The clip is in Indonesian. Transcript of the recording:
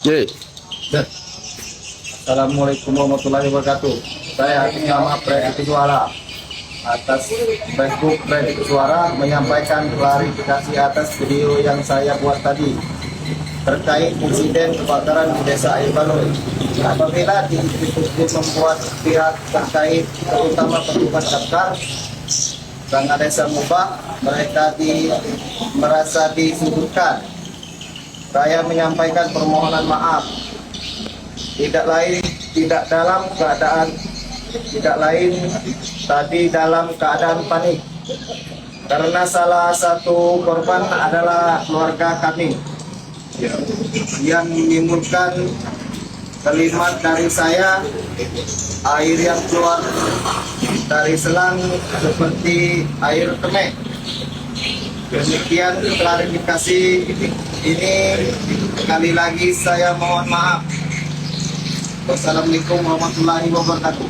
Ye, Assalamualaikum warahmatullahi wabarakatuh. Saya atas nama Prediksi Suara atas Facebook Prediksi Suara menyampaikan klarifikasi atas video yang saya buat tadi terkait insiden kebakaran di Desa Air Baloi. Apabila membuat pihak terkait, terutama petugas damkar Bangga Desa Mubah, mereka merasa disudutkan. Saya menyampaikan permohonan maaf. Tidak lain, tidak dalam keadaan, tidak lain tadi dalam keadaan panik. Karena salah satu korban adalah keluarga kami yang menimbulkan kalimat dari saya, air yang keluar dari selang seperti air kemek. Demikian klarifikasi ini, sekali lagi saya mohon maaf. Wassalamualaikum warahmatullahi wabarakatuh.